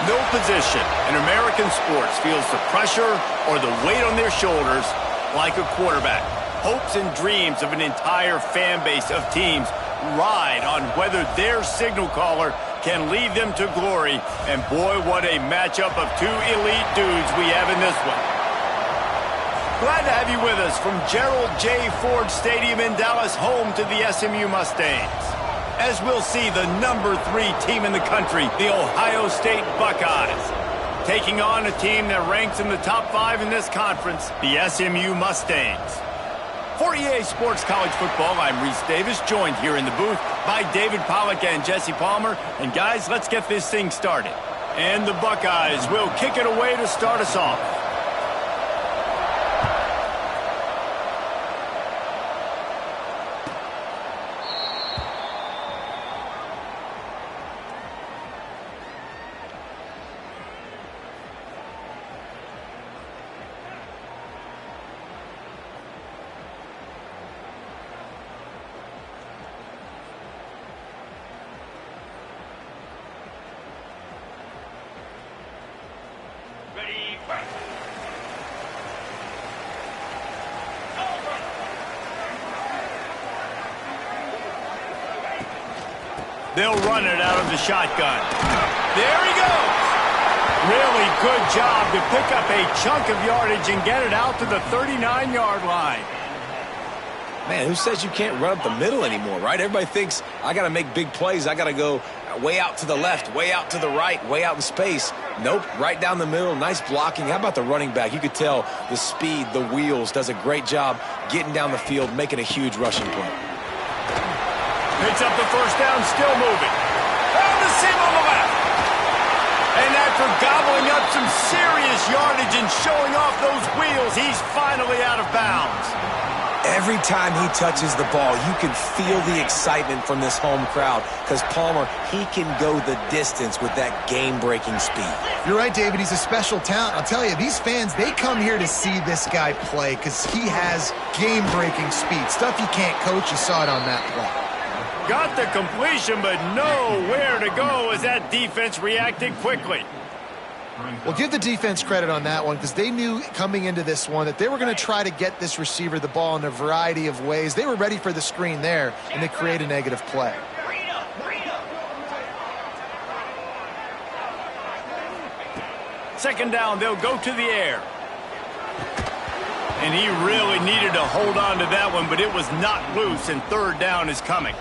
No position in American sports feels the pressure or the weight on their shoulders like a quarterback. Hopes and dreams of an entire fan base of teams ride on whether their signal caller can lead them to glory. And boy, what a matchup of two elite dudes we have in this one. Glad to have you with us from Gerald J. Ford Stadium in Dallas, home to the SMU Mustangs. As we'll see, the number 3 team in the country, the Ohio State Buckeyes, taking on a team that ranks in the top 5 in this conference, the SMU Mustangs. For EA Sports College Football, I'm Reese Davis, joined here in the booth by David Pollack and Jesse Palmer. And guys, let's get this thing started. And the Buckeyes will kick it away to start us off. They'll run it out of the shotgun. There he goes. Really good job to pick up a chunk of yardage and get it out to the 39-yard line. Man, who says you can't run up the middle anymore, right? Everybody thinks I got to make big plays. I got to go way out to the left, way out to the right, way out in space. Nope, right down the middle. Nice blocking. How about the running back? You could tell the speed, the wheels, does a great job getting down the field, making a huge rushing play. Picks up the first down, still moving. Found the seam on the left. And after gobbling up some serious yardage and showing off those wheels, he's finally out of bounds. Every time he touches the ball, you can feel the excitement from this home crowd because Palmer, he can go the distance with that game-breaking speed. You're right, David. He's a special talent. I'll tell you, these fans, they come here to see this guy play because he has game-breaking speed. Stuff you can't coach. You saw it on that play. Got the completion, but nowhere to go as that defense reacted quickly. Well, give the defense credit on that one because they knew coming into this one that they were going to try to get this receiver the ball in a variety of ways. They were ready for the screen there, and they create a negative play. Second down, they'll go to the air. And he really needed to hold on to that one, but it was not loose, and third down is coming.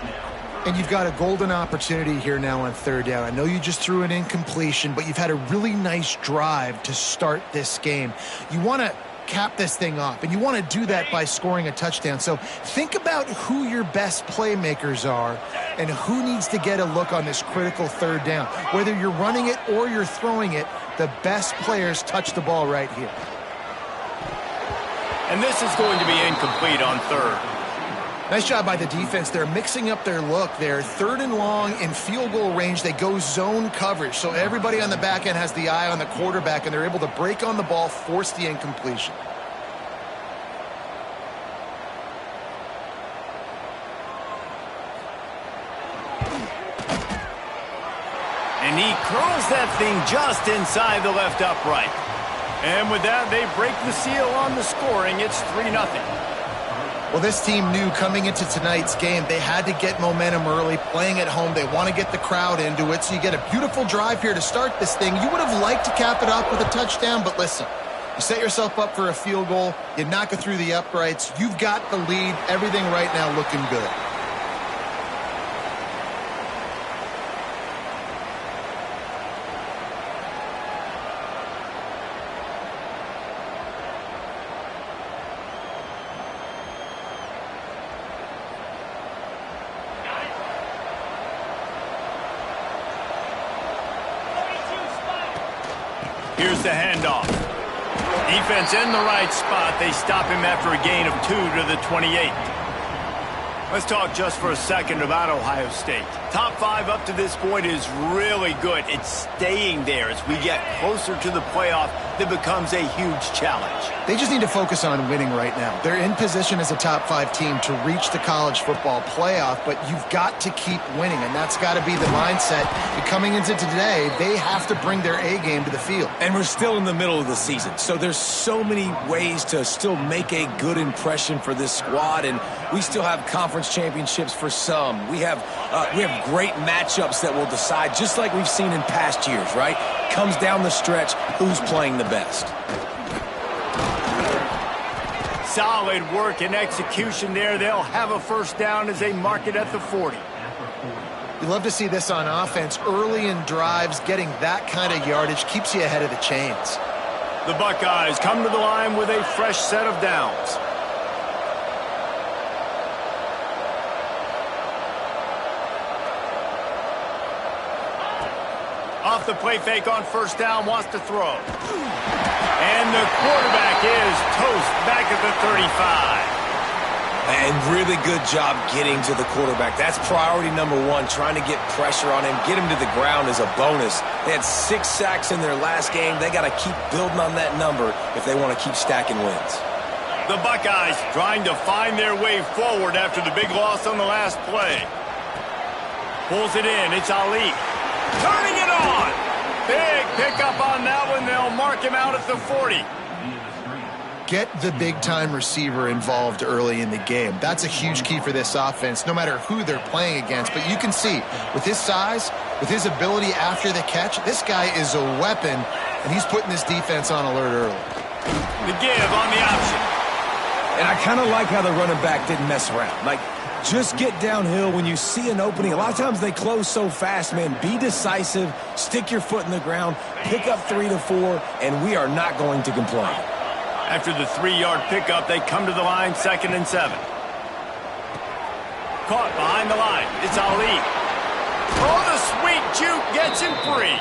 And you've got a golden opportunity here now on third down. I know you just threw an incompletion, but you've had a really nice drive to start this game. You want to cap this thing off, and you want to do that by scoring a touchdown. So think about who your best playmakers are and who needs to get a look on this critical third down. Whether you're running it or you're throwing it, the best players touch the ball right here. And this is going to be incomplete on third. Nice job by the defense. They're mixing up their look. They're third and long in field goal range. They go zone coverage. So everybody on the back end has the eye on the quarterback, and they're able to break on the ball, force the incompletion. And he curls that thing just inside the left upright. And with that, they break the seal on the scoring. It's 3-0. Well, this team knew coming into tonight's game they had to get momentum early, playing at home. They want to get the crowd into it, so you get a beautiful drive here to start this thing. You would have liked to cap it off with a touchdown, but listen, you set yourself up for a field goal, you knock it through the uprights, you've got the lead, everything right now looking good. Here's the handoff. Defense in the right spot. They stop him after a gain of 2 to the 28. Let's talk just for a second about Ohio State. Top 5 up to this point is really good. It's staying there as we get closer to the playoff. that becomes a huge challenge. They just need to focus on winning right now. They're in position as a top 5 team to reach the college football playoff, but you've got to keep winning, and that's got to be the mindset. And coming into today, they have to bring their A game to the field. And we're still in the middle of the season, so there's so many ways to still make a good impression for this squad, and we still have conference championships for some. We have great matchups that will decide, just like we've seen in past years, right? Comes down the stretch, who's playing the best. Solid work and execution there. They'll have a first down as they mark it at the 40. You love to see this on offense. Early in drives, getting that kind of yardage keeps you ahead of the chains. The Buckeyes come to the line with a fresh set of downs. Off the play fake on first down, wants to throw. And the quarterback is toast back at the 35. And really good job getting to the quarterback. That's priority number 1, trying to get pressure on him. Get him to the ground is a bonus. They had 6 sacks in their last game. They got to keep building on that number if they want to keep stacking wins. The Buckeyes trying to find their way forward after the big loss on the last play. Pulls it in. It's Ali. Turning it on. Big pickup on that one. They'll mark him out at the 40. Get the big-time receiver involved early in the game. That's a huge key for this offense, no matter who they're playing against. But you can see, with his size, with his ability after the catch, this guy is a weapon, and he's putting this defense on alert early. The give on the option. And I kind of like how the running back didn't mess around. Like, just get downhill when you see an opening. A lot of times they close so fast, man. Be decisive, stick your foot in the ground, pick up 3 to 4, and we are not going to complain. After the 3-yard pickup, they come to the line, 2nd and 7. Caught behind the line. It's Ali. Oh, the sweet juke gets him free.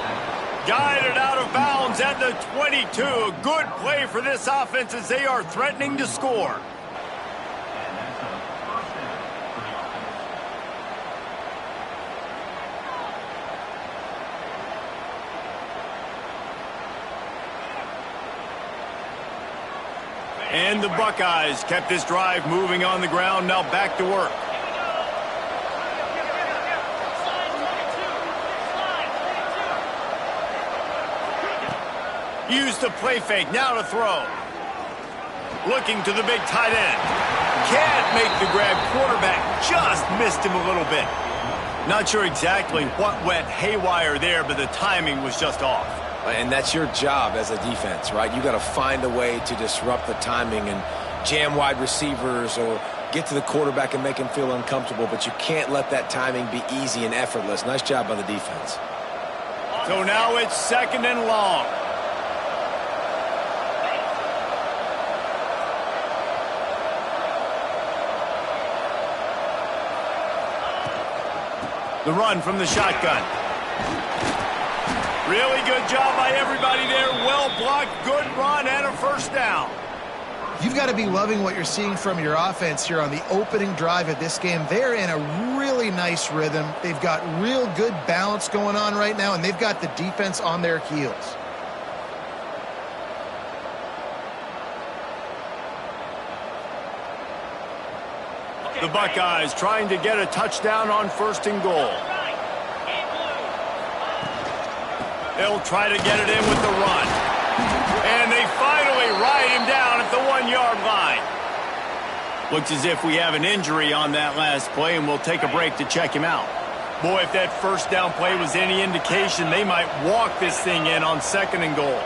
Guided out of bounds at the 22. A good play for this offense as they are threatening to score. And the Buckeyes kept this drive moving on the ground. Now back to work. Use the play fake. Now to throw. Looking to the big tight end. Can't make the grab. Quarterback just missed him a little bit. Not sure exactly what went haywire there, but the timing was just off. And that's your job as a defense, right? You got to find a way to disrupt the timing and jam wide receivers or get to the quarterback and make him feel uncomfortable, but you can't let that timing be easy and effortless. Nice job by the defense. So now it's 2nd and long. The run from the shotgun. Really good job by everybody there. Well blocked, good run, and a first down. You've got to be loving what you're seeing from your offense here on the opening drive of this game. They're in a really nice rhythm. They've got real good balance going on right now, and they've got the defense on their heels. The Buckeyes trying to get a touchdown on 1st and goal. They'll try to get it in with the run. And they finally ride him down at the 1-yard line. Looks as if we have an injury on that last play, and we'll take a break to check him out. Boy, if that first down play was any indication, they might walk this thing in on 2nd and goal.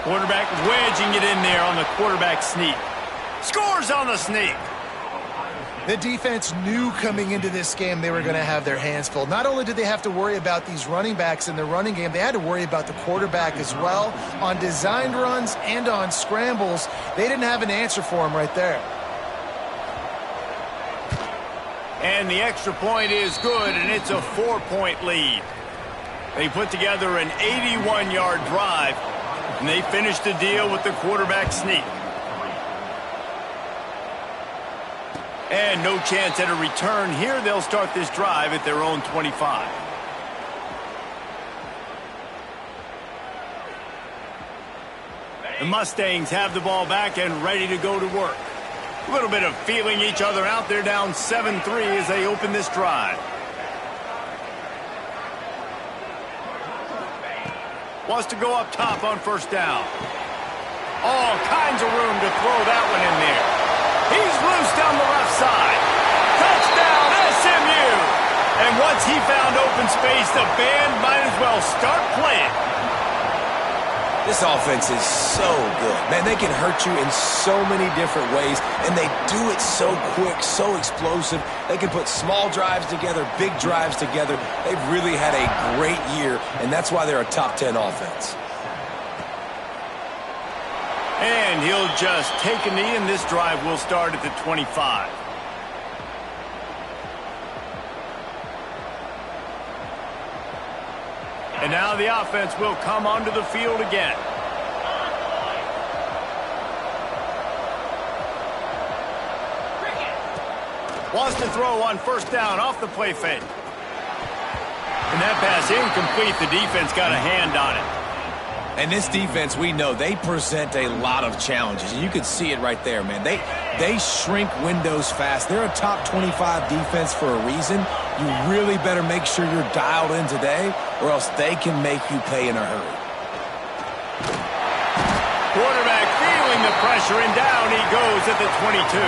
Quarterback wedging it in there on the quarterback sneak. Scores on the sneak. The defense knew coming into this game they were going to have their hands full. Not only did they have to worry about these running backs in the running game, they had to worry about the quarterback as well. On designed runs and on scrambles, they didn't have an answer for him right there. And the extra point is good, and it's a 4-point lead. They put together an 81-yard drive, and they finished the deal with the quarterback sneak. And no chance at a return here. They'll start this drive at their own 25. The Mustangs have the ball back and ready to go to work. A little bit of feeling each other out. They're down 7-3 as they open this drive. Wants to go up top on first down. All kinds of room to throw that one in there. He's loose down the left side. Touchdown, SMU! And once he found open space, the band might as well start playing. This offense is so good. Man, they can hurt you in so many different ways, and they do it so quick, so explosive. They can put small drives together, big drives together. They've really had a great year, and that's why they're a top 10 offense. And he'll just take a knee, and this drive will start at the 25. And now the offense will come onto the field again. Wants to throw on first down off the play fake. And that pass incomplete. The defense got a hand on it. And this defense, we know, they present a lot of challenges. You can see it right there, man. They shrink windows fast. They're a top 25 defense for a reason. You really better make sure you're dialed in today, or else they can make you pay in a hurry. Quarterback feeling the pressure, and down he goes at the 22.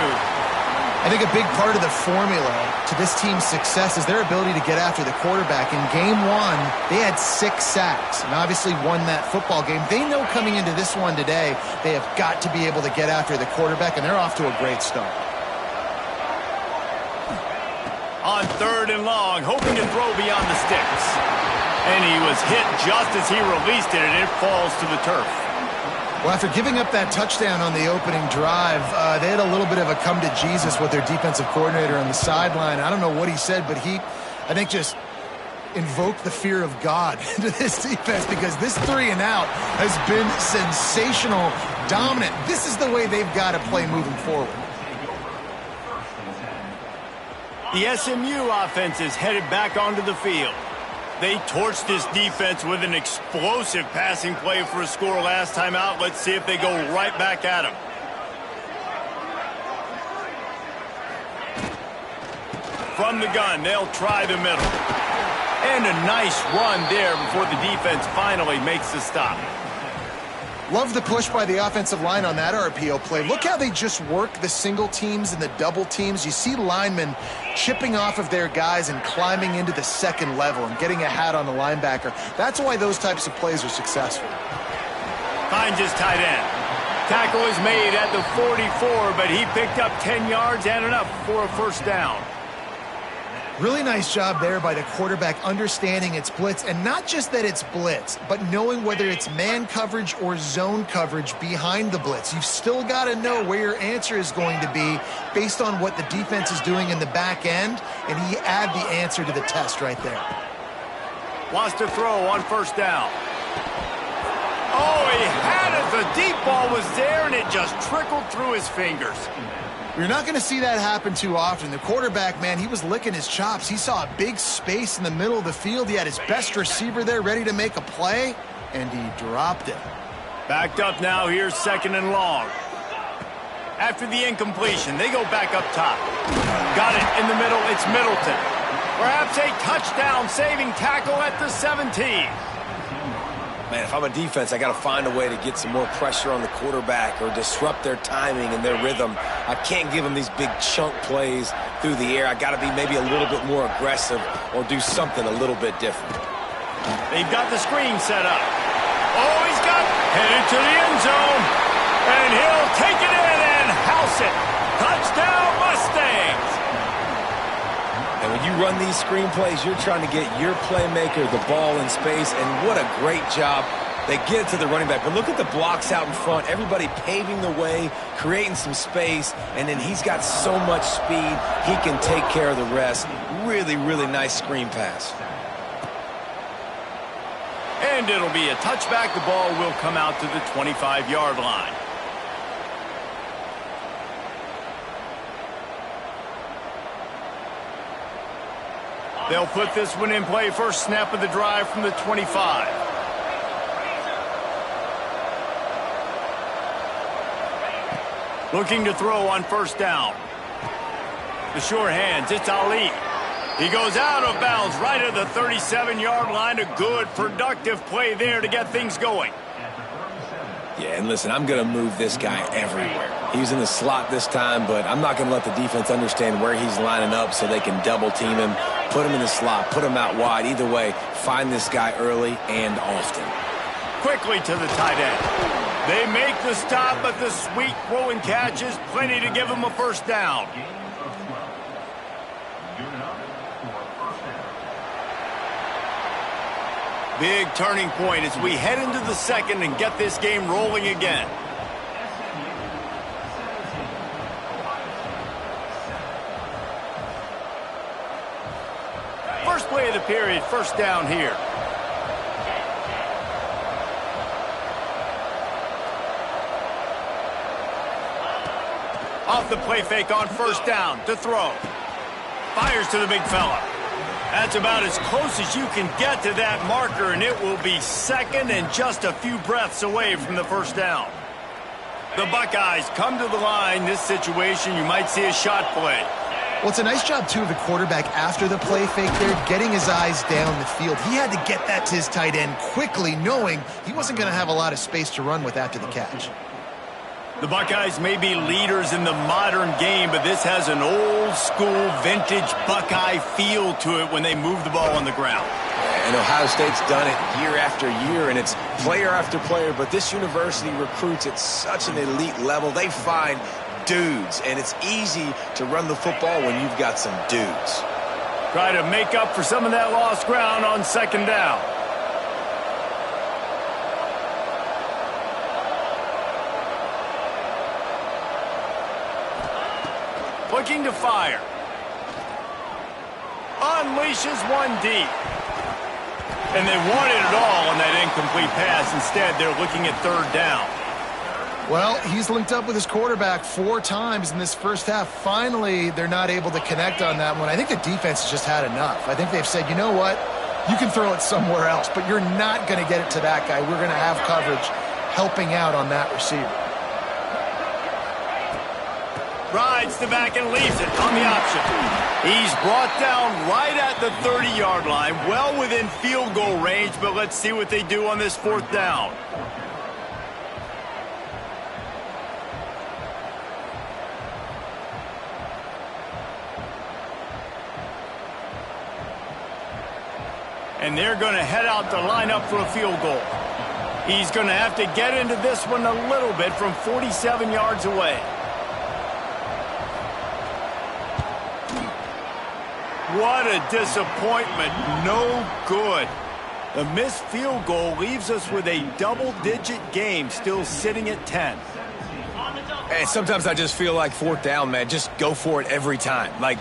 I think a big part of the formula to this team's success is their ability to get after the quarterback. In game one, they had 6 sacks and obviously won that football game. They know coming into this one today, they have got to be able to get after the quarterback, and they're off to a great start. On 3rd and long, hoping to throw beyond the sticks. And he was hit just as he released it, and it falls to the turf. Well, after giving up that touchdown on the opening drive, they had a little bit of a come to Jesus with their defensive coordinator on the sideline. I don't know what he said, but he, I think, just invoked the fear of God into this defense, because this 3 and out has been sensational, dominant. This is the way they've got to play moving forward. The SMU offense is headed back onto the field. They torched this defense with an explosive passing play for a score last time out. Let's see if they go right back at him. From the gun, they'll try the middle. And a nice run there before the defense finally makes the stop. Love the push by the offensive line on that RPO play. Look how they just work the single teams and the double teams. You see linemen chipping off of their guys and climbing into the second level and getting a hat on the linebacker. That's why those types of plays are successful. Finds his tight end. Tackle is made at the 44, but he picked up 10 yards and enough for a first down. Really nice job there by the quarterback understanding it's blitz, and not just that it's blitz, but knowing whether it's man coverage or zone coverage behind the blitz. You've still got to know where your answer is going to be based on what the defense is doing in the back end, and he add the answer to the test right there. Wants to throw on first down. Oh, he had it. The deep ball was there, and it just trickled through his fingers. You're not going to see that happen too often. The quarterback, man, he was licking his chops. He saw a big space in the middle of the field. He had his best receiver there ready to make a play, and he dropped it. Backed up now. Here's 2nd and long. After the incompletion, they go back up top. Got it in the middle. It's Middleton. Perhaps a touchdown-saving tackle at the 17. Man, if I'm a defense, I got to find a way to get some more pressure on the quarterback or disrupt their timing and their rhythm. I can't give them these big chunk plays through the air. I got to be maybe a little bit more aggressive or do something a little bit different. They've got the screen set up. Oh, he's got headed to the end zone. And he'll take it in and house it. Touchdown, Mustangs. And when you run these screen plays, you're trying to get your playmaker the ball in space, and what a great job. They get it to the running back, but look at the blocks out in front. Everybody paving the way, creating some space, and then he's got so much speed, he can take care of the rest. Really, really nice screen pass. And it'll be a touchback. The ball will come out to the 25-yard line. They'll put this one in play. First snap of the drive from the 25. Looking to throw on first down. The sure hands, it's Ali. He goes out of bounds right at the 37-yard line. A good, productive play there to get things going. Yeah, and listen, I'm going to move this guy everywhere. He's in the slot this time, but I'm not going to let the defense understand where he's lining up so they can double team him, put him in the slot, put him out wide. Either way, find this guy early and often. Quickly to the tight end. They make the stop, but the sweet throw and catch is plenty to give him a first down. Big turning point as we head into the second and get this game rolling again. First play of the period, first down here. Off the play fake on first down to throw. Fires to the big fella. That's about as close as you can get to that marker, and it will be second and just a few breaths away from the first down. The Buckeyes come to the line. This situation, you might see a shot play. Well, it's a nice job, too, of the quarterback after the play fake there, getting his eyes down the field. He had to get that to his tight end quickly, knowing he wasn't going to have a lot of space to run with after the catch. The Buckeyes may be leaders in the modern game, but this has an old-school, vintage Buckeye feel to it when they move the ball on the ground. And Ohio State's done it year after year, and it's player after player, but this university recruits at such an elite level. They find dudes, and it's easy to run the football when you've got some dudes. Try to make up for some of that lost ground on second down. Looking to fire. Unleashes one deep. And they wanted it all on that incomplete pass. Instead, they're looking at third down. Well, he's linked up with his quarterback 4 times in this first half. Finally, they're not able to connect on that one. I think the defense has just had enough. I think they've said, you know what? You can throw it somewhere else, but you're not going to get it to that guy. We're going to have coverage helping out on that receiver. Rides the back and leaves it on the option. He's brought down right at the 30-yard line, well within field goal range, but let's see what they do on this fourth down. And they're going to head out to line up for a field goal. He's going to have to get into this one a little bit from 47 yards away. What a disappointment. No good. The missed field goal leaves us with a double-digit game still sitting at 10. And sometimes I just feel like fourth down, man. Just go for it every time. Like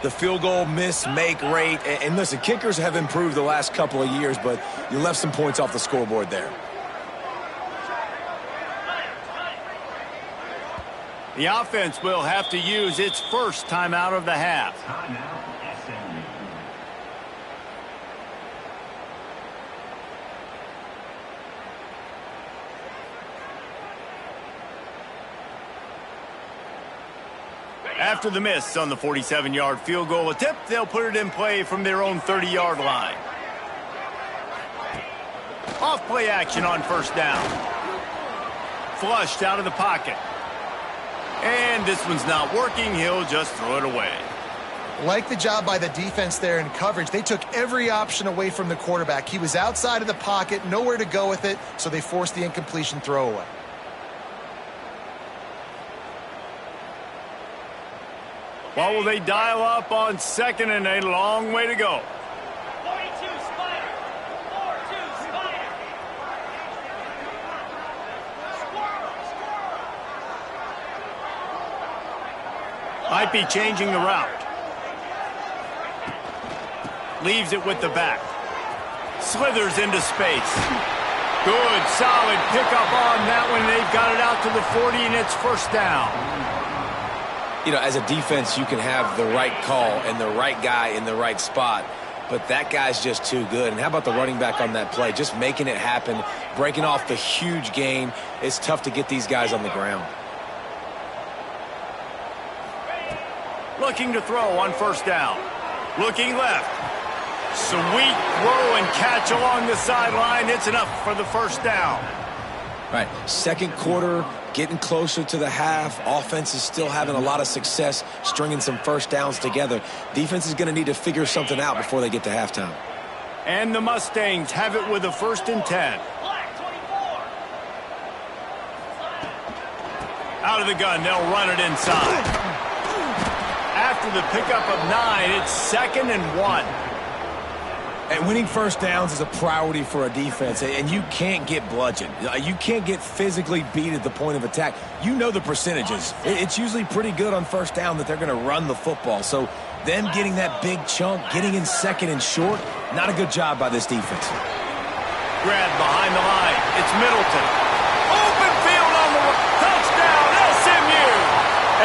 the field goal miss-make rate. And listen, kickers have improved the last couple of years, but you left some points off the scoreboard there. The offense will have to use its first timeout of the half. After the miss on the 47-yard field goal attempt, they'll put it in play from their own 30-yard line. Off play action on first down. Flushed out of the pocket. And this one's not working. He'll just throw it away. Like the job by the defense there in coverage. They took every option away from the quarterback. He was outside of the pocket, nowhere to go with it, so they forced the incompletion throwaway. What will they dial up on second and a long way to go? 42 Spider. 4-2 Spider. Might be changing the route. Leaves it with the back. Slithers into space. Good, solid pickup on that one. They've got it out to the 40, and it's first down. You know, as a defense, you can have the right call and the right guy in the right spot, but that guy's just too good. And how about the running back on that play? Just making it happen, breaking off the huge gain. It's tough to get these guys on the ground. Looking to throw on first down. Looking left. Sweet throw and catch along the sideline. It's enough for the first down. All right, second quarter, getting closer to the half. Offense is still having a lot of success stringing some first downs together. Defense is going to need to figure something out before they get to halftime. And the Mustangs have it with a 1st and 10. Out of the gun, they'll run it inside. After the pickup of 9, it's 2nd and 1. And winning first downs is a priority for a defense, and you can't get bludgeoned. You can't get physically beat at the point of attack. You know the percentages. It's usually pretty good on first down that they're going to run the football. So them getting that big chunk, getting in 2nd and short, not a good job by this defense. Grab behind the line. It's Middleton. Open field on the touchdown, SMU.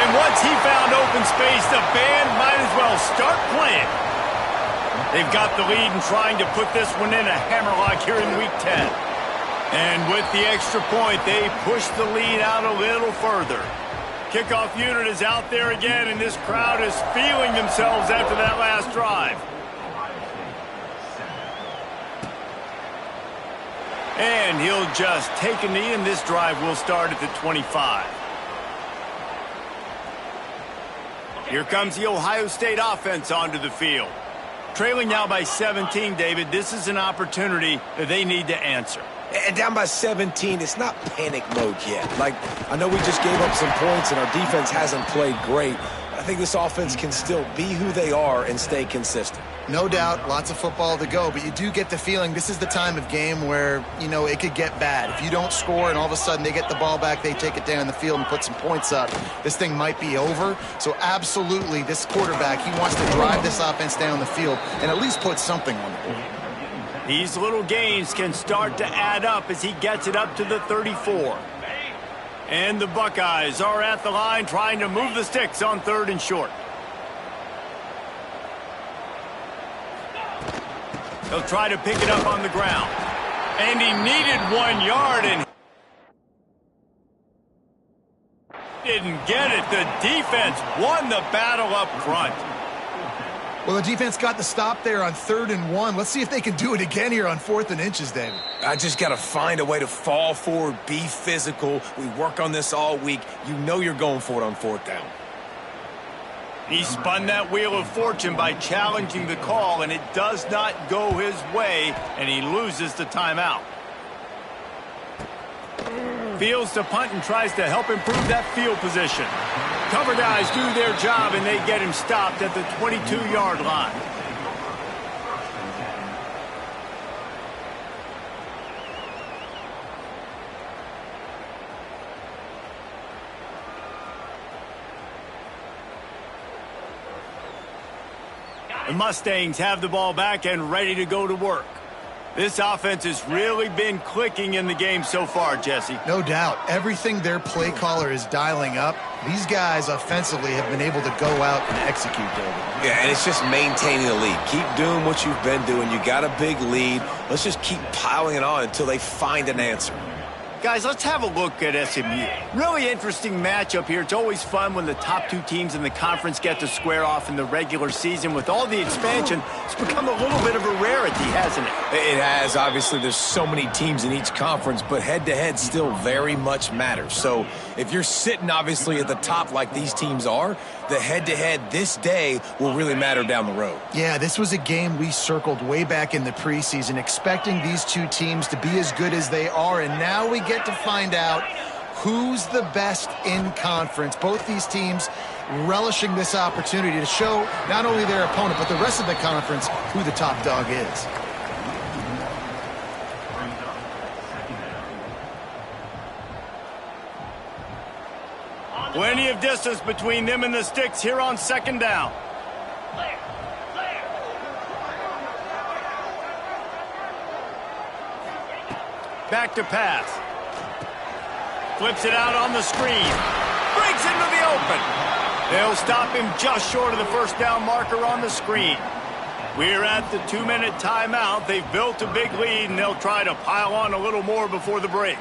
And once he found open space, the band might as well start playing. They've got the lead and trying to put this one in a hammerlock here in Week 10. And with the extra point, they push the lead out a little further. Kickoff unit is out there again, and this crowd is feeling themselves after that last drive. And he'll just take a knee, and this drive will start at the 25. Here comes the Ohio State offense onto the field. Trailing now by 17, David, this is an opportunity that they need to answer. And down by 17, it's not panic mode yet. Like, I know we just gave up some points and our defense hasn't played great. I think this offense can still be who they are and stay consistent. No doubt, lots of football to go, but you do get the feeling this is the time of game where, you know, it could get bad. If you don't score and all of a sudden they get the ball back, they take it down the field and put some points up, this thing might be over. So absolutely, this quarterback, he wants to drive this offense down the field and at least put something on the board. These little gains can start to add up as he gets it up to the 34. And the Buckeyes are at the line trying to move the sticks on 3rd and short. He'll try to pick it up on the ground. And he needed 1 yard and didn't get it. The defense won the battle up front. Well, the defense got the stop there on 3rd and 1. Let's see if they can do it again here on 4th and inches, David. I just got to find a way to fall forward, be physical. We work on this all week. You know you're going for it on 4th down. He spun that wheel of fortune by challenging the call, and it does not go his way, and he loses the timeout. Fields to punt and tries to help improve that field position. Cover guys do their job, and they get him stopped at the 22-yard line. The Mustangs have the ball back and ready to go to work. This offense has really been clicking in the game so far, Jesse. No doubt. Everything their play caller is dialing up, these guys offensively have been able to go out and execute, David. Yeah, and it's just maintaining the lead. Keep doing what you've been doing. You got a big lead. Let's just keep piling it on until they find an answer. Guys, let's have a look at SMU. Really interesting matchup here. It's always fun when the top 2 teams in the conference get to square off in the regular season. With all the expansion, it's become a little bit of a rarity, hasn't it? It has. Obviously, there's so many teams in each conference, but head-to-head still very much matters. So if you're sitting, obviously, at the top like these teams are, the head-to-head this day will really matter down the road. Yeah, this was a game we circled way back in the preseason, expecting these 2 teams to be as good as they are, and now we get to find out who's the best in conference. Both these teams relishing this opportunity to show not only their opponent, but the rest of the conference who the top dog is. Plenty of distance between them and the sticks here on 2nd down. Back to pass. Flips it out on the screen. Breaks into the open. They'll stop him just short of the first down marker on the screen. We're at the 2-minute timeout. They've built a big lead, and they'll try to pile on a little more before the break.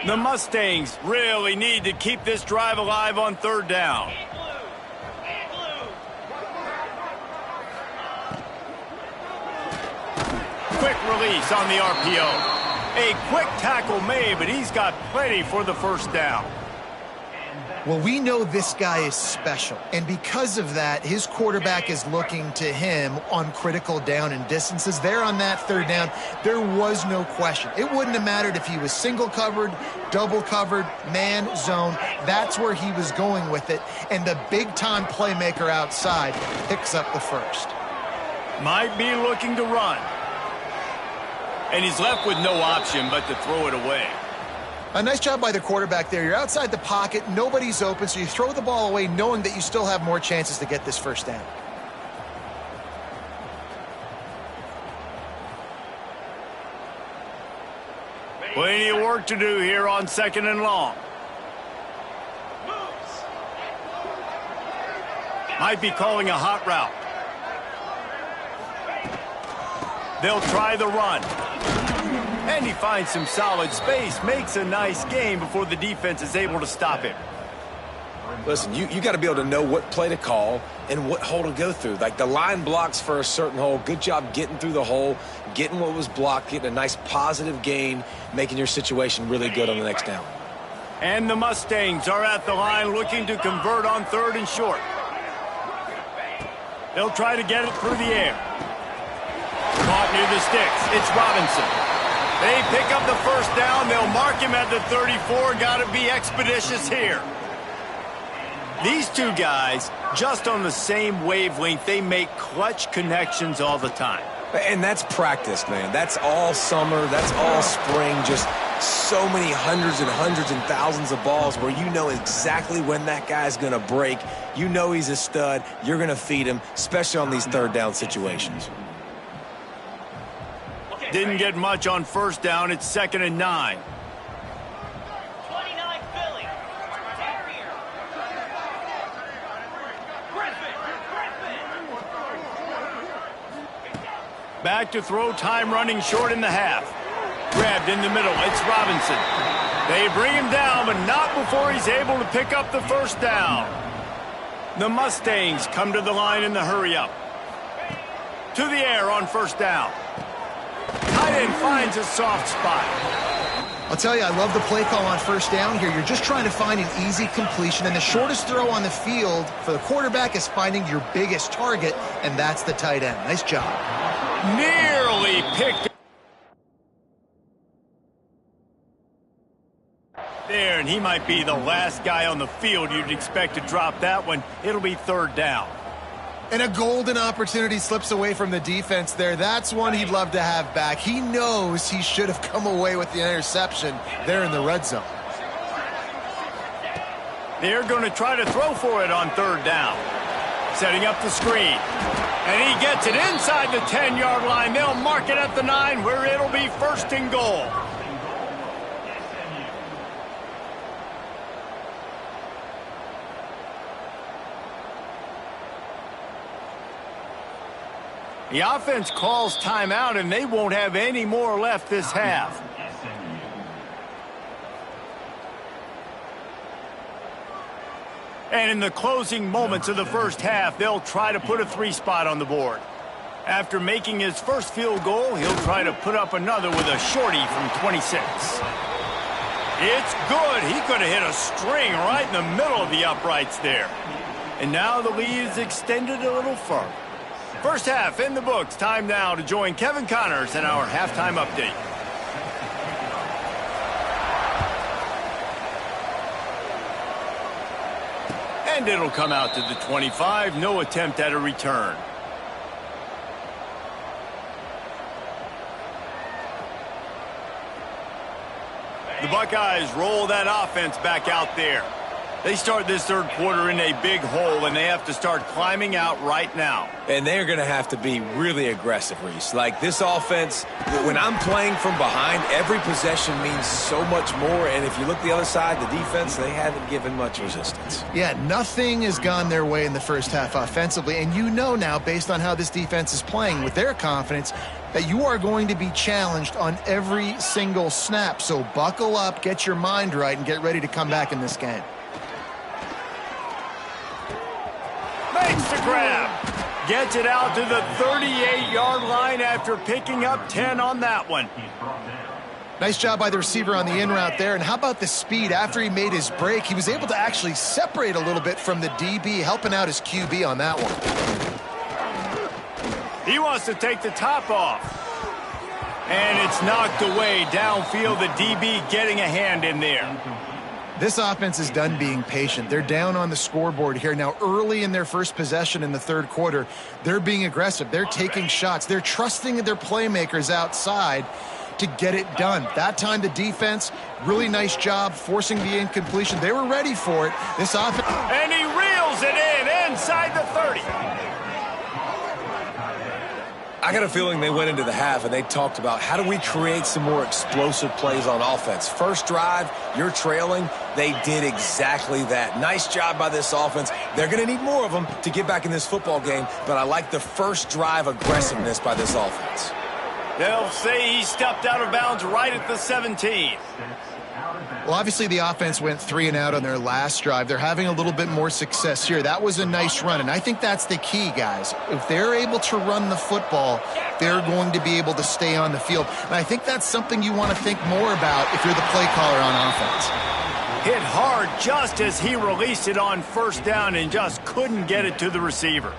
The Mustangs really need to keep this drive alive on 3rd down. release on the RPO. A quick tackle made, but he's got plenty for the first down. Well, we know this guy is special, and because of that, his quarterback is looking to him on critical down and distances. There on that third down, there was no question. It wouldn't have mattered if he was single covered, double covered, man, zone. That's where he was going with it, and the big-time playmaker outside picks up the first. Might be looking to run. And he's left with no option but to throw it away. A nice job by the quarterback there. You're outside the pocket, nobody's open, so you throw the ball away knowing that you still have more chances to get this first down. Plenty of work to do here on 2nd and long. Might be calling a hot route. They'll try the run. And he finds some solid space, makes a nice gain before the defense is able to stop him. Listen, you got to be able to know what play to call and what hole to go through. Like the line blocks for a certain hole. Good job getting through the hole, getting what was blocked, getting a nice positive gain, making your situation really good on the next down. And the Mustangs are at the line looking to convert on 3rd and short. They'll try to get it through the air. Caught near the sticks. It's Robinson. They pick up the first down. They'll mark him at the 34. Got to be expeditious here. These two guys, just on the same wavelength, they make clutch connections all the time. And that's practice, man. That's all summer. That's all spring. Just so many hundreds and thousands of balls where you know exactly when that guy's going to break. You know he's a stud. You're going to feed him, especially on these third down situations. Didn't get much on first down. It's 2nd and 9. 29 Philly. Back to throw, time running short in the half. Grabbed in the middle. It's Robinson. They bring him down, but not before he's able to pick up the first down. The Mustangs come to the line in the hurry-up. To the air on first down. Tight end finds a soft spot. I'll tell you, I love the play call on first down here. You're just trying to find an easy completion, and the shortest throw on the field for the quarterback is finding your biggest target, and that's the tight end. Nice job. Nearly picked there, and he might be the last guy on the field you'd expect to drop that one. It'll be 3rd down. And a golden opportunity slips away from the defense there. That's one he'd love to have back. He knows he should have come away with the interception there in the red zone. They're going to try to throw for it on 3rd down. Setting up the screen. And he gets it inside the 10-yard line. They'll mark it at the 9 where it'll be 1st and goal. The offense calls timeout, and they won't have any more left this half. And in the closing moments of the first half, they'll try to put a 3-spot on the board. After making his first field goal, he'll try to put up another with a shorty from 26. It's good. He could have hit a string right in the middle of the uprights there. And now the lead is extended a little further. First half in the books. Time now to join Kevin Connors in our halftime update. And it'll come out to the 25. No attempt at a return. The Buckeyes roll that offense back out there. They start this third quarter in a big hole, and they have to start climbing out right now. And they're going to have to be really aggressive, Reese. Like this offense, when I'm playing from behind, every possession means so much more. And if you look the other side, the defense, they haven't given much resistance. Yeah, nothing has gone their way in the first half offensively. And you know now, based on how this defense is playing with their confidence, that you are going to be challenged on every single snap. So buckle up, get your mind right, and get ready to come back in this game. Makes the grab. Gets it out to the 38-yard line after picking up 10 on that one. Nice job by the receiver on the in route there. And how about the speed? After he made his break, he was able to actually separate a little bit from the DB, helping out his QB on that one. He wants to take the top off. And it's knocked away downfield. The DB getting a hand in there. This offense is done being patient. They're down on the scoreboard here. Now, early in their first possession in the third quarter, they're being aggressive. They're taking shots. They're trusting their playmakers outside to get it done. That time, the defense, really nice job forcing the incompletion. They were ready for it. This offense... And he reels it in inside the 30. I got a feeling they went into the half and they talked about how do we create some more explosive plays on offense. First drive, you're trailing. They did exactly that. Nice job by this offense. They're going to need more of them to get back in this football game, but I like the first drive aggressiveness by this offense. They'll say he stepped out of bounds right at the 17. Well, obviously the offense went 3 and out on their last drive. They're having a little bit more success here. That was a nice run, and I think that's the key, guys. If they're able to run the football, they're going to be able to stay on the field. And I think that's something you want to think more about if you're the play caller on offense. Hit hard just as he released it on first down and just couldn't get it to the receiver.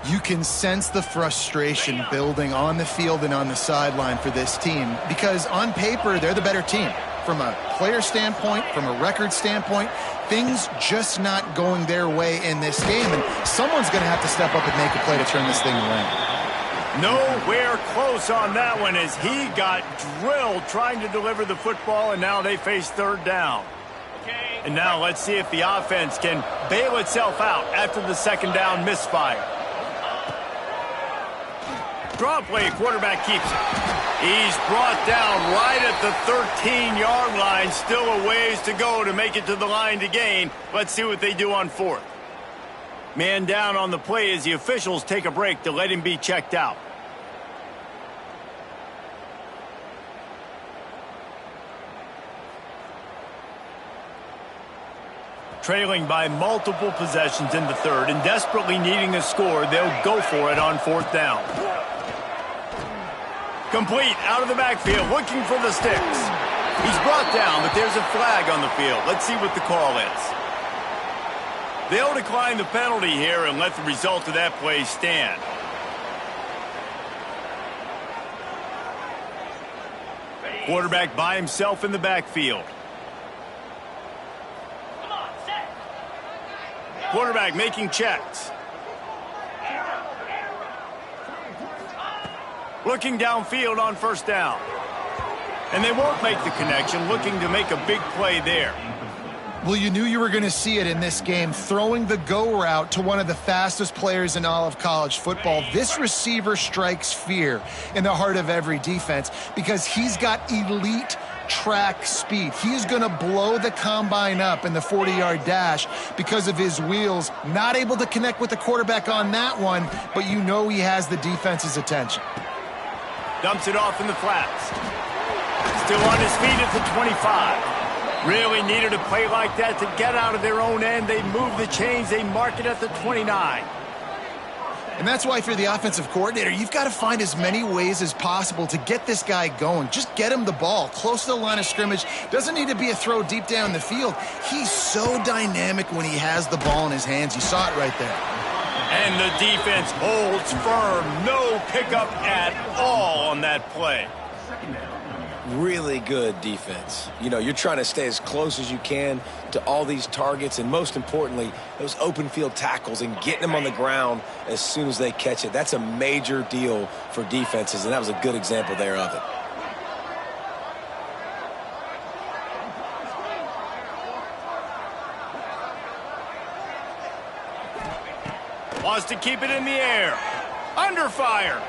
You can sense the frustration building on the field and on the sideline for this team because on paper, they're the better team. From a player standpoint, from a record standpoint, things just not going their way in this game, and someone's going to have to step up and make a play to turn this thing around. Nowhere close on that one as he got drilled trying to deliver the football, and now they face third down. And now let's see if the offense can bail itself out after the second down misfire. Draw play, quarterback keeps it. He's brought down right at the 13-yard line. Still a ways to go to make it to the line to gain. Let's see what they do on fourth. Man down on the play as the officials take a break to let him be checked out. Trailing by multiple possessions in the third and desperately needing a score, they'll go for it on fourth down. Complete out of the backfield, looking for the sticks. He's brought down, but there's a flag on the field. Let's see what the call is. They'll decline the penalty here and let the result of that play stand. Quarterback by himself in the backfield. Quarterback making checks. Looking downfield on first down. And they won't make the connection, looking to make a big play there. Well, you knew you were going to see it in this game, throwing the go route to one of the fastest players in all of college football. This receiver strikes fear in the heart of every defense because he's got elite track speed. He's going to blow the combine up in the 40-yard dash because of his wheels. Not able to connect with the quarterback on that one, but you know he has the defense's attention. Dumps it off in the flats. Still on his feet at the 25. Really needed a play like that to get out of their own end. They move the chains. They mark it at the 29. And that's why if you're the offensive coordinator, you've got to find as many ways as possible to get this guy going. Just get him the ball close to the line of scrimmage. Doesn't need to be a throw deep down the field. He's so dynamic when he has the ball in his hands. You saw it right there. And the defense holds firm. No pickup at all on that play. Really good defense. You know, you're trying to stay as close as you can to all these targets, and most importantly, those open field tackles and getting them on the ground as soon as they catch it. That's a major deal for defenses, and that was a good example there of it. Wants to keep it in the air. Under fire.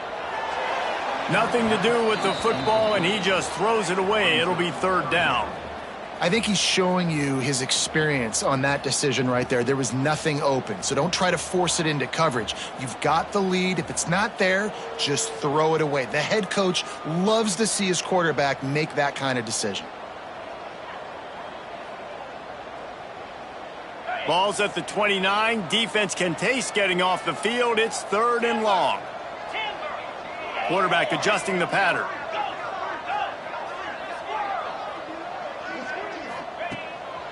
Nothing to do with the football, and he just throws it away. It'll be third down. I think he's showing you his experience on that decision right there. There was nothing open, so don't try to force it into coverage. You've got the lead. If it's not there, just throw it away. The head coach loves to see his quarterback make that kind of decision. Ball's at the 29. Defense can taste getting off the field. It's 3rd and long. Quarterback adjusting the pattern.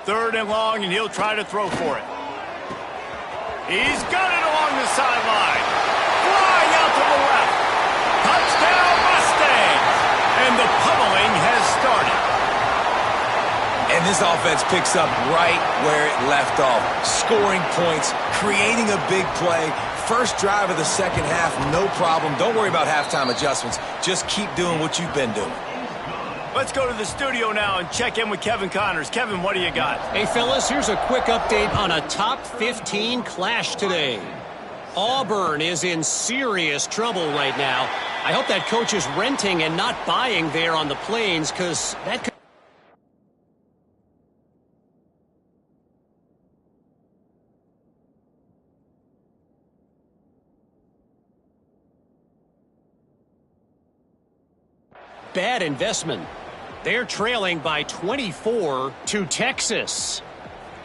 Third and long, and he'll try to throw for it. He's got it along the sideline. Flying out to the left. Touchdown, Mustangs! And the pummeling has started. And this offense picks up right where it left off. Scoring points, creating a big play. First drive of the second half, no problem. Don't worry about halftime adjustments. Just keep doing what you've been doing. Let's go to the studio now and check in with Kevin Connors. Kevin, what do you got? Hey, fellas, here's a quick update on a top 15 clash today. Auburn is in serious trouble right now. I hope that coach is renting and not buying there on the Plains, because that could... bad investment. They're trailing by 24 to Texas.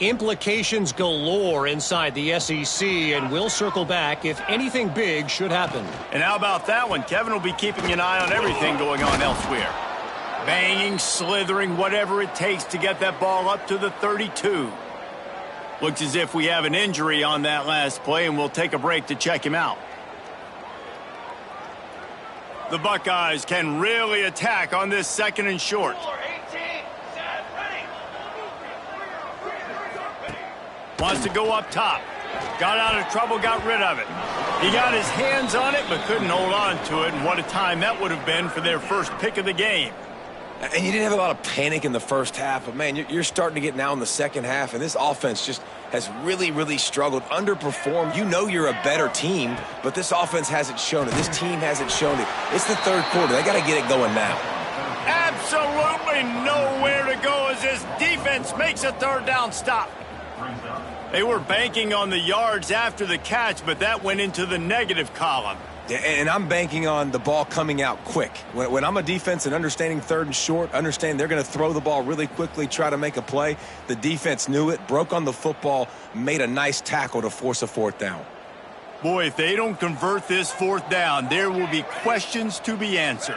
Implications galore inside the SEC, and we'll circle back if anything big should happen. And how about that one? Kevin will be keeping an eye on everything going on elsewhere. Banging, slithering, whatever it takes to get that ball up to the 32. Looks as if we have an injury on that last play, and we'll take a break to check him out. The Buckeyes can really attack on this 2nd and short. Wants to go up top. Got out of trouble, got rid of it. He got his hands on it, but couldn't hold on to it, and what a time that would have been for their first pick of the game. And you didn't have a lot of panic in the first half, but, man, you're starting to get now in the second half, and this offense just has really, really struggled, underperformed. You know you're a better team, but this offense hasn't shown it. This team hasn't shown it. It's the 3rd quarter. They got to get it going now. Absolutely nowhere to go as this defense makes a 3rd down stop. They were banking on the yards after the catch, but that went into the negative column. And I'm banking on the ball coming out quick. When I'm a defense and understanding 3rd and short, understand they're going to throw the ball really quickly, try to make a play. The defense knew it, broke on the football, made a nice tackle to force a 4th down. Boy, if they don't convert this 4th down, there will be questions to be answered.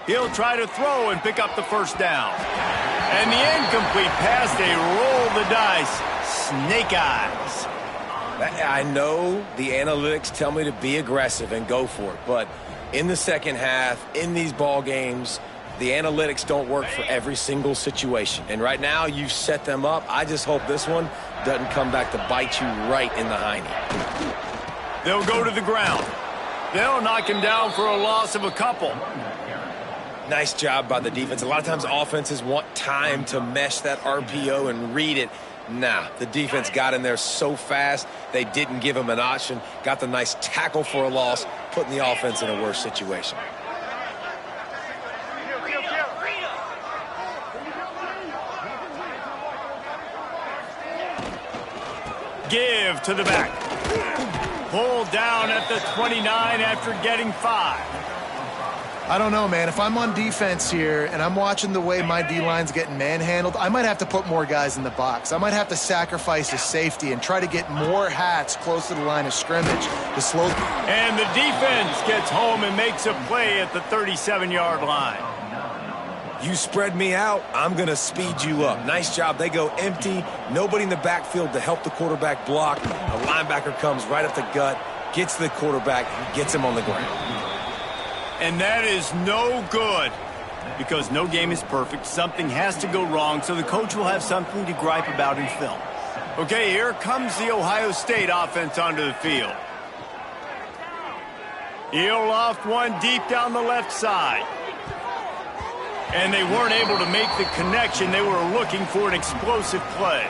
He'll try to throw and pick up the 1st down. And the incomplete pass, they roll the dice. Snake eyes. I know the analytics tell me to be aggressive and go for it, but in the second half, in these ball games, the analytics don't work for every single situation. And right now, you've set them up. I just hope this one doesn't come back to bite you right in the hiney. They'll go to the ground. They'll knock him down for a loss of a couple. Nice job by the defense. A lot of times offenses want time to mesh that RPO and read it. Nah, the defense got in there so fast, they didn't give him an option. Got the nice tackle for a loss, putting the offense in a worse situation. Give to the back. Pulled down at the 29 after getting 5. I don't know, man. If I'm on defense here and I'm watching the way my D-line's getting manhandled, I might have to put more guys in the box. I might have to sacrifice a safety and try to get more hats close to the line of scrimmage to slow. And the defense gets home and makes a play at the 37-yard line. You spread me out, I'm going to speed you up. Nice job. They go empty. Nobody in the backfield to help the quarterback block. The linebacker comes right up the gut, gets the quarterback, and gets him on the ground. And that is no good because no game is perfect. Something has to go wrong, so the coach will have something to gripe about in film. Okay, here comes the Ohio State offense onto the field. He'll loft one deep down the left side. And they weren't able to make the connection. They were looking for an explosive play.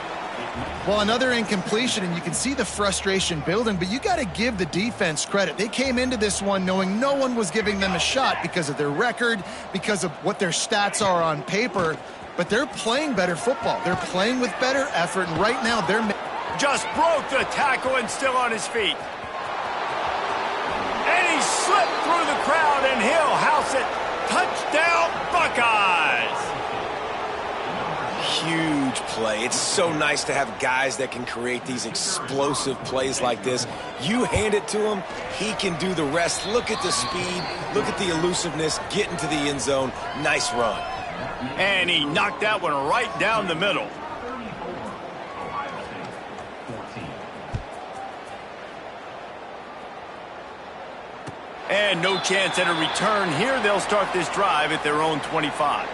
Well, another incompletion, and you can see the frustration building, but you got to give the defense credit. They came into this one knowing no one was giving them a shot because of their record, because of what their stats are on paper, but they're playing better football. They're playing with better effort, and right now they're... Just broke the tackle and still on his feet. And he slipped through the crowd, and he'll house it. Touchdown, Buckeyes! huge play. It's so nice to have guys that can create these explosive plays like this. You hand it to him, he can do the rest. Look at the speed, look at the elusiveness, get into the end zone. Nice run. And he knocked that one right down the middle. And no chance at a return here. They'll start this drive at their own 25.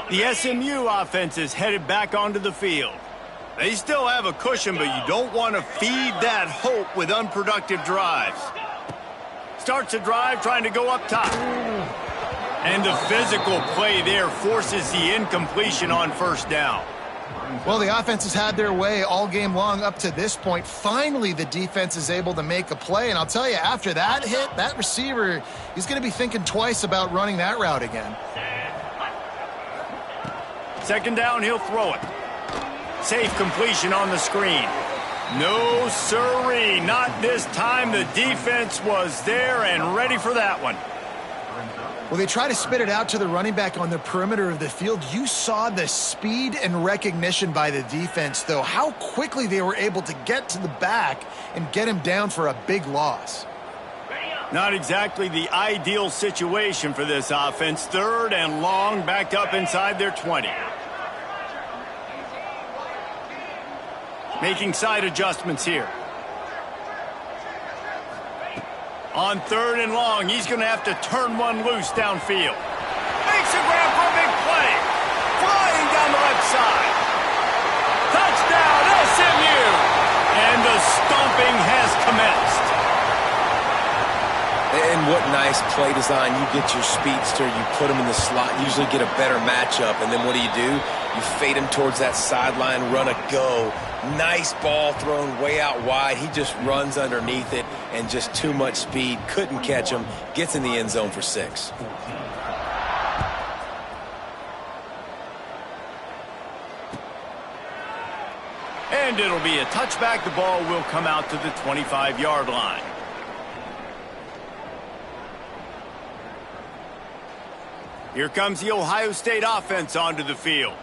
The SMU offense is headed back onto the field. They still have a cushion, but you don't want to feed that hope with unproductive drives. Starts a drive trying to go up top. And the physical play there forces the incompletion on first down. Well, the offense has had their way all game long up to this point. Finally, the defense is able to make a play. And I'll tell you, after that hit, that receiver, he's going to be thinking twice about running that route again. Second down, he'll throw it. Safe completion on the screen. No siree, not this time. The defense was there and ready for that one. Well, they try to spit it out to the running back on the perimeter of the field. You saw the speed and recognition by the defense, though, how quickly they were able to get to the back and get him down for a big loss. Not exactly the ideal situation for this offense. Third and long, backed up inside their 20. Making side adjustments here. On third and long, he's going to have to turn one loose downfield. Makes a grab for a big play. Flying down the left side. Touchdown, SMU! And the stomping has commenced. And what nice play design. You get your speedster, you put him in the slot, usually get a better matchup. And then what do? You fade him towards that sideline, run a go. Nice ball thrown way out wide. He just runs underneath it and just too much speed. Couldn't catch him. Gets in the end zone for 6. And it'll be a touchback. The ball will come out to the 25-yard line. Here comes the Ohio State offense onto the field.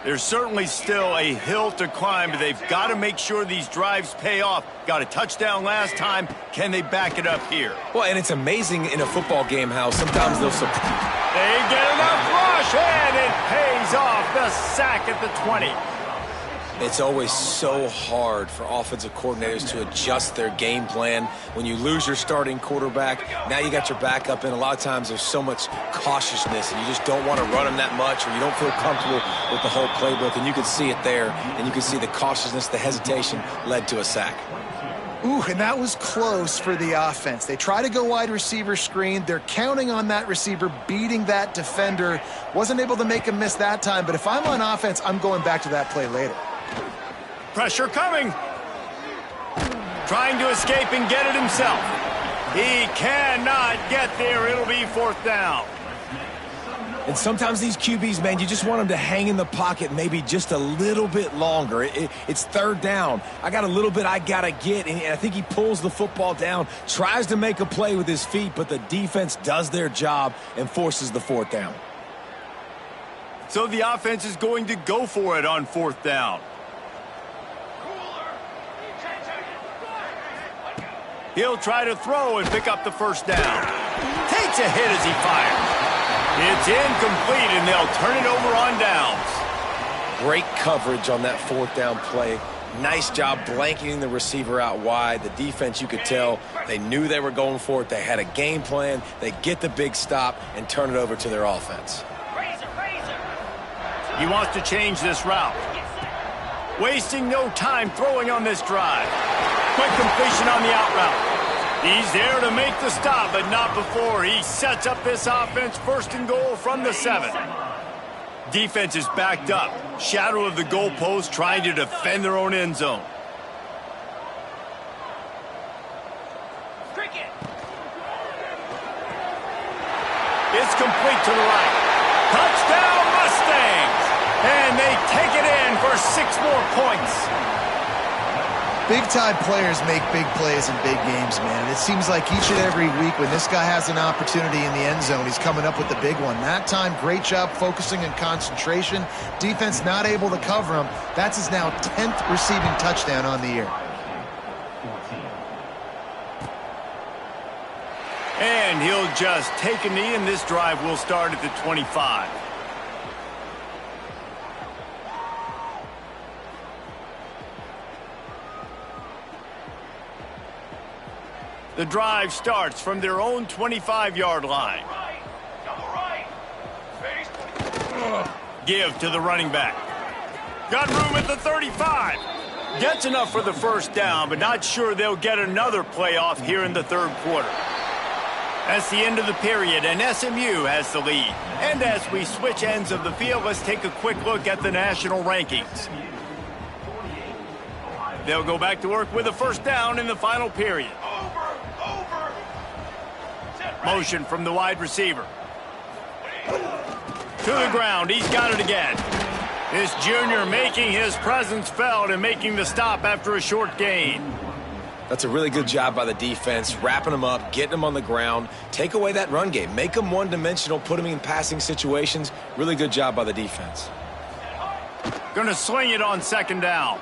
There's certainly still a hill to climb, but they've got to make sure these drives pay off. Got a touchdown last time. Can they back it up here? Well, and it's amazing in a football game how sometimes they'll They get enough rush, and it pays off. The sack at the 20. It's always so hard for offensive coordinators to adjust their game plan. When you lose your starting quarterback, now you got your backup in. A lot of times there's so much cautiousness, and you just don't want to run them that much, or you don't feel comfortable with the whole playbook, and you can see it there, and you can see the cautiousness, the hesitation led to a sack. Ooh, and that was close for the offense. They try to go wide receiver screen. They're counting on that receiver beating that defender. Wasn't able to make him miss that time, but if I'm on offense, I'm going back to that play later. Pressure coming. Trying to escape and get it himself. He cannot get there. It'll be fourth down. And sometimes these QBs, man, you just want them to hang in the pocket maybe just a little bit longer. It's third down. I got a little bit I got to get, and I think he pulls the football down, tries to make a play with his feet, but the defense does their job and forces the fourth down. So the offense is going to go for it on fourth down. He'll try to throw and pick up the first down. Takes a hit as he fires. It's incomplete, and they'll turn it over on downs. Great coverage on that fourth down play. Nice job blanketing the receiver out wide. The defense, you could tell, they knew they were going for it. They had a game plan. They get the big stop and turn it over to their offense. He wants to change this route. Wasting no time throwing on this drive. Quick completion on the out route. He's there to make the stop, but not before. He sets up this offense first and goal from the 7. Defense is backed up. Shadow of the goalpost, trying to defend their own end zone. It's complete to the right. Touchdown Mustangs! And they take it in for 6 more points. Big-time players make big plays in big games, man. And it seems like each and every week when this guy has an opportunity in the end zone, he's coming up with the big one. That time, great job focusing and concentration. Defense not able to cover him. That's his now 10th receiving touchdown on the year. And he'll just take a knee, and this drive will start at the 25. The drive starts from their own 25-yard line. Give to the running back. Got room at the 35. Gets enough for the first down, but not sure they'll get another playoff here in the third quarter. That's the end of the period, and SMU has the lead. And as we switch ends of the field, let's take a quick look at the national rankings. They'll go back to work with a first down in the final period. Motion from the wide receiver. To the ground. He's got it again. This junior making his presence felt and making the stop after a short gain. That's a really good job by the defense, wrapping them up, getting them on the ground. Take away that run game. Make them one-dimensional, put them in passing situations. Really good job by the defense. Gonna swing it on second down.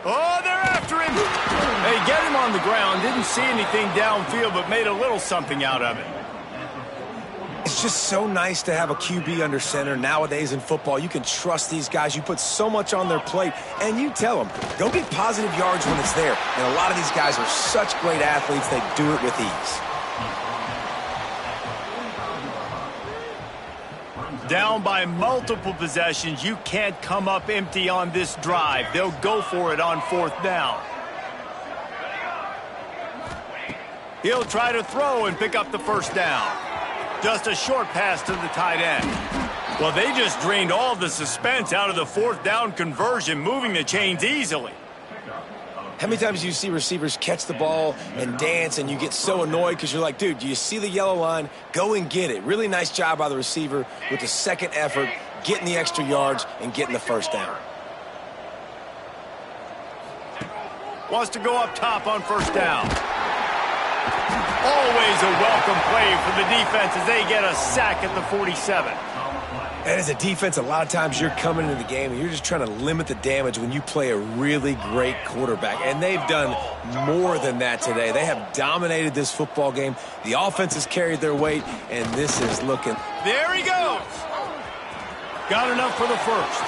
Oh, they're after him. They get him on the ground. Didn't see anything downfield, but made a little something out of it. It's just so nice to have a QB under center. Nowadays in football, you can trust these guys. You put so much on their plate, and you tell them, go get positive yards when it's there. And a lot of these guys are such great athletes, they do it with ease. Down by multiple possessions, you can't come up empty on this drive. They'll go for it on fourth down. He'll try to throw and pick up the first down. Just a short pass to the tight end. Well, they just drained all the suspense out of the fourth down conversion, moving the chains easily. How many times do you see receivers catch the ball and dance and you get so annoyed because you're like, dude, do you see the yellow line? Go and get it. Really nice job by the receiver with the second effort, getting the extra yards and getting the first down. Wants to go up top on first down. Always a welcome play for the defense as they get a sack at the 47. And as a defense, a lot of times you're coming into the game and you're just trying to limit the damage when you play a really great quarterback. And they've done more than that today. They have dominated this football game. The offense has carried their weight, and this is looking... There he goes. Got enough for the first.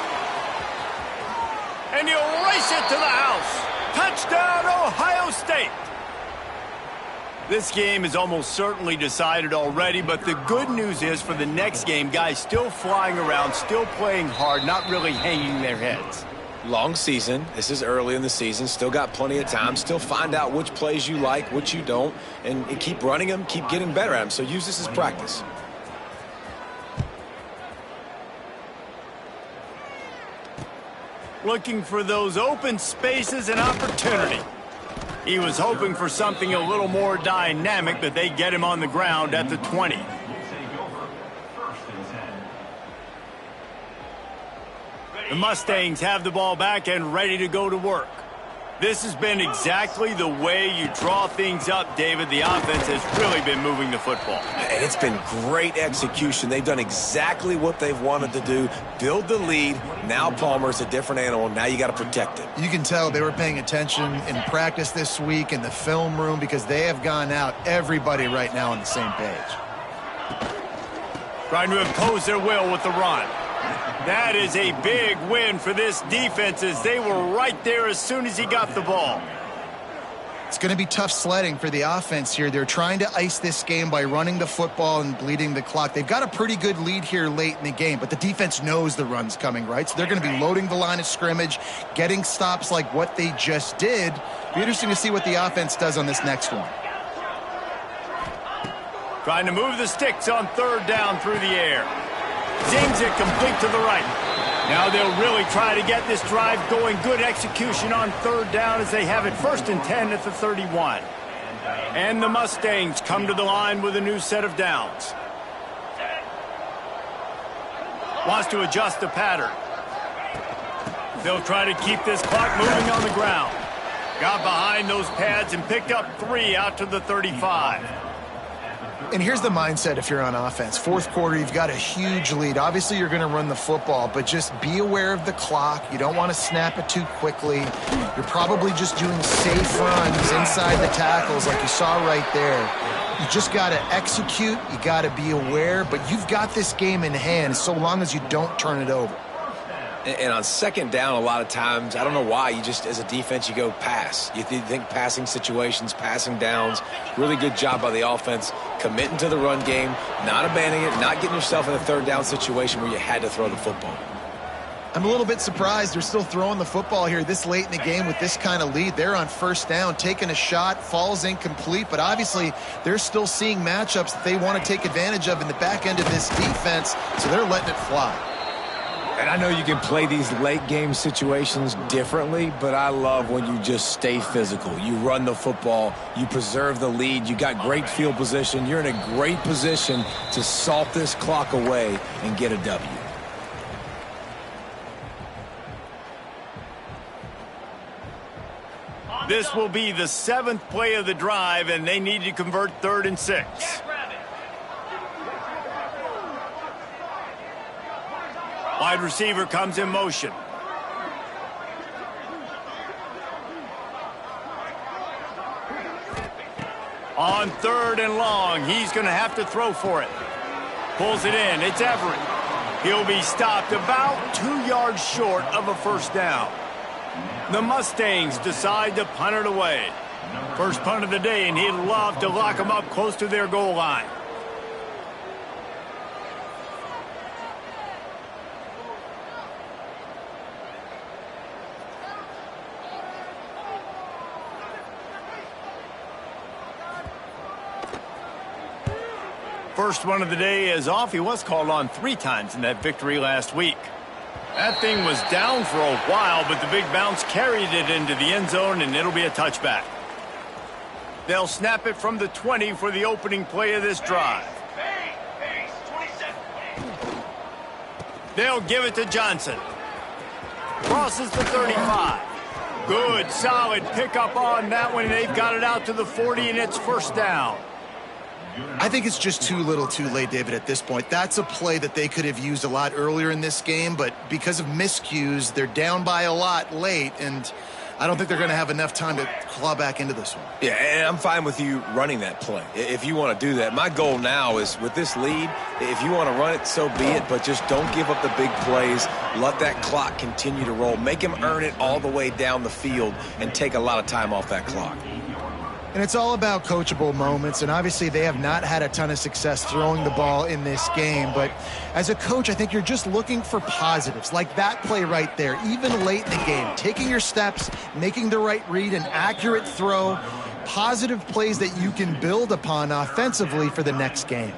And he'll race it to the house. Touchdown, Ohio State. This game is almost certainly decided already, but the good news is for the next game, guys still flying around, still playing hard, not really hanging their heads. Long season. This is early in the season. Still got plenty of time. Still find out which plays you like, which you don't, and keep running them, keep getting better at them. So use this as practice. Looking for those open spaces and opportunity. He was hoping for something a little more dynamic, but they get him on the ground at the 20. The Mustangs have the ball back and ready to go to work. This has been exactly the way you draw things up, David. The offense has really been moving the football. And it's been great execution. They've done exactly what they've wanted to do. Build the lead. Now Palmer's a different animal. Now you got to protect it. You can tell they were paying attention in practice this week in the film room because they have gone out, everybody right now on the same page. Trying to impose their will with the run. That is a big win for this defense as they were right there as soon as he got the ball. It's going to be tough sledding for the offense here. They're trying to ice this game by running the football and bleeding the clock. They've got a pretty good lead here late in the game, but the defense knows the run's coming, right? So they're going to be loading the line of scrimmage, getting stops like what they just did. Be interesting to see what the offense does on this next one. Trying to move the sticks on third down through the air. Zings it complete to the right. Now they'll really try to get this drive going. Good execution on third down as they have it 1st and 10 at the 31. And the Mustangs come to the line with a new set of downs. Wants to adjust the pattern. They'll try to keep this clock moving on the ground. Got behind those pads and picked up 3 out to the 35. And here's the mindset if you're on offense. Fourth quarter, you've got a huge lead. Obviously, you're going to run the football, but just be aware of the clock. You don't want to snap it too quickly. You're probably just doing safe runs inside the tackles like you saw right there. You just got to execute. You got to be aware, but you've got this game in hand so long as you don't turn it over. And on second down, a lot of times, I don't know why, you just, as a defense, you go pass. You think passing situations, passing downs. Really good job by the offense, committing to the run game, not abandoning it, not getting yourself in a third down situation where you had to throw the football. I'm a little bit surprised they're still throwing the football here this late in the game with this kind of lead. They're on first down, taking a shot, falls incomplete, but obviously they're still seeing matchups that they want to take advantage of in the back end of this defense, so they're letting it fly. And I know you can play these late game situations differently, but I love when you just stay physical. You run the football, you preserve the lead, you got great field position. You're in a great position to salt this clock away and get a W. This will be the 7th play of the drive, and they need to convert 3rd and 6. Wide receiver comes in motion. On 3rd and long, he's going to have to throw for it. Pulls it in. It's Everett. He'll be stopped about 2 yards short of a first down. The Mustangs decide to punt it away. First punt of the day, and he'd love to lock them up close to their goal line. First one of the day is off. He was called on 3 times in that victory last week. That thing was down for a while, but the big bounce carried it into the end zone, and it'll be a touchback. They'll snap it from the 20 for the opening play of this drive. They'll give it to Johnson. Crosses the 35. Good, solid pickup on that one. They've got it out to the 40, and it's first down. I think it's just too little too late, David, at this point. That's a play that they could have used a lot earlier in this game, but because of miscues, they're down by a lot late, and I don't think they're going to have enough time to claw back into this one. Yeah, and I'm fine with you running that play if you want to do that. My goal now is, with this lead, if you want to run it, so be it, but just don't give up the big plays. Let that clock continue to roll. Make him earn it all the way down the field and take a lot of time off that clock. And it's all about coachable moments, and obviously they have not had a ton of success throwing the ball in this game. But as a coach, I think you're just looking for positives, like that play right there, even late in the game. Taking your steps, making the right read, an accurate throw, positive plays that you can build upon offensively for the next game.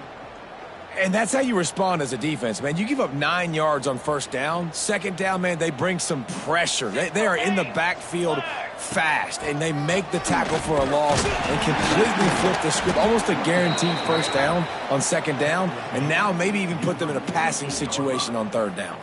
And that's how you respond as a defense, man. You give up 9 yards on first down. Second down, man, they bring some pressure. They are in the backfield fast, and they make the tackle for a loss and completely flip the script. Almost a guaranteed first down on second down, and now maybe even put them in a passing situation on third down.